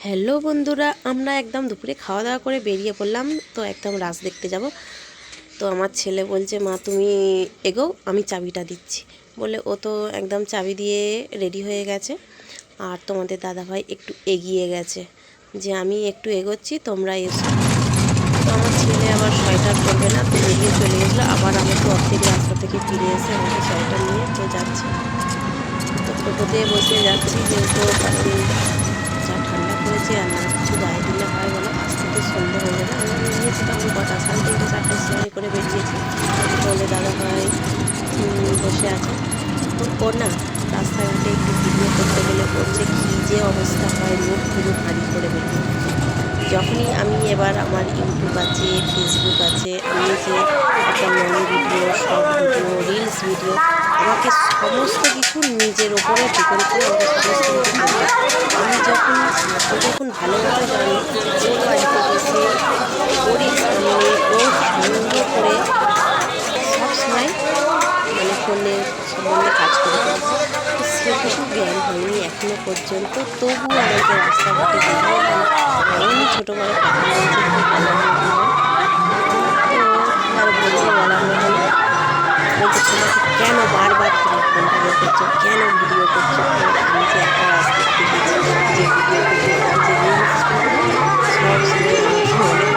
Hello বন্ধুরা, আমরা একদম দুপুরে খাওয়া দাওয়া করে বেরিয়ে পড়লাম। তো একদম রাস দেখতে যাব। তো আমার ছেলে বলছে, মা তুমি এগোও, আমি চাবিটা দিচ্ছি বলে ও তো একদম চাবি দিয়ে রেডি হয়ে গেছে। আর তোমাদের দাদাভাই একটু এগিয়ে গেছে যে আমি একটু এগোচ্ছি, তোমরা এসো। তো আমার ছেলে আবার সোয়েটার পরবে না, তো বেরিয়ে চলে গেছিলো। আবার আমাকে অর্ধেক রাস্তা থেকে ফিরে এসে আমাকে সোয়েটার নিয়ে তো যাচ্ছে। তো টোটোতে বসে যাচ্ছি, যেহেতু কারণ যা ঠান্ডা পড়েছে আর না কিছু গায়ে দিলে হয় বলো, আসতে তো সন্ধ্যে হয়ে যাবে। আমরা বেরিয়েছি তখন কটা, 3:30 4টার সময় করে বেরিয়েছি। বলে দাদা ভাই বসে আছে। তো ও না রাস্তাঘাটে একটু ভিডিও করতে গেলে করছে কী যে অবস্থা হয়, মুখ পুরো ভারী করে বেরিয়ে। যখনই আমি এবার আমার ইউটিউব আছে, ফেসবুক আছে, আমি যে একটা মনি video, short video, reels video, আমাকে সমস্ত কিছু নিজের ওপরে ডিপেন্ড করে আমাকে সমস্ত কিছু করতে। আমি যখন ভালো মতো জানি ওর বাড়িতে বসে ওরই সামনে ওর সঙ্গ করে সবসময় মানে ফোনের সম্বন্ধে কাজ করে ফেলেছি। তো সেটুকু জ্ঞান হয়নি এখনও পর্যন্ত, তবুও আমাকে রাস্তাঘাটে দেখায় এমনই ছোটো করে কথা বলছে আর বলছে বলার মতো না। বলছে তোমাকে কেন বারবার তুমি ফোনটা বের করছো, কেন ভিডিও করছো? আমি যে একটা রাস্তা দেখতে গেছি, যে ভিডিও করতে যে রিলস করবো সব সময় তুমি চুপ করে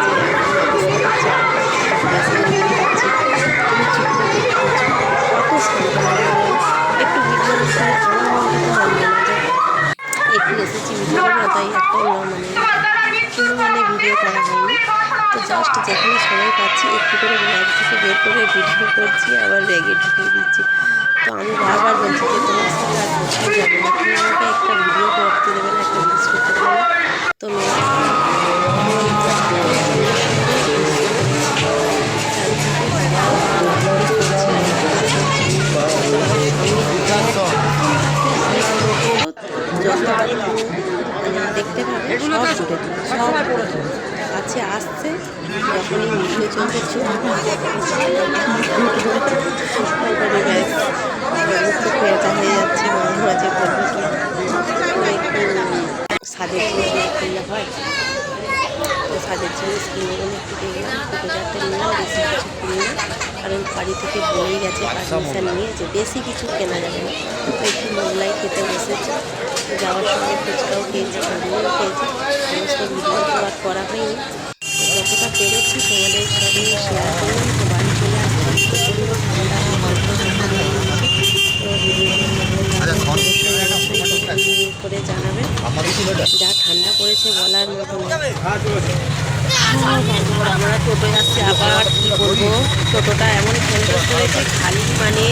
কত সান্ত্বনা একটু ভিডিও করতে আমার মনটা তো মানবে না যে একটু এসেছি ভিডিও করবো, তাই একটা ভিডিও করা হয়নি। তো জাস্ট যেখানে সময় পাচ্ছি একটু করে ব্যাগ থেকে বের করে ভিডিও করছি, আবার ব্যাগে ঢুকিয়ে দিচ্ছি। তো আমি বারবার বলছি যে তোমার সাথে আর কোথায় যাবো না, তুমি আমাকে একটা ভিডিও করতে দেবে না, একটা রিলস করতে দেবে না। তো দেখতে পাবে সব জুড়ে সব কাছে আসছে, যখনই ভিডিও চলছে পেঁচা হয়ে যাচ্ছে, মাঝে মাঝে বলবো কি একটু সাজের জিনিস কিনলে হয়। তো সাজের জিনিস কিনে গেলে একটু দেখলাম, 2-4টে নিলাম, বেশি কিছু কিনি না, কারণ বাড়ি থেকে বলেই গেছে পারমিশন নিয়ে যে বেশি কিছু কেনা যাবে না। তো একটু মোগলাই খেতে বসেছে, যাওয়ার সময় ফুচকাও খেয়েছি, ঘুগনিও খেয়েছি। সমস্ত ভিডিও তো আর করা হয়নি, যতটা পেরেছি তোমাদের সাথে শেয়ার করলাম। তো বাড়ি চলে আসলাম, প্রচণ্ড ঠান্ডা করে জানাবেন। যা ঠান্ডা পড়েছে বলার মতো আমরা টোটোয় আসছি, আবার কী করবো, টোটোটা এমন কন্ট্রোল করেছে খালি মানে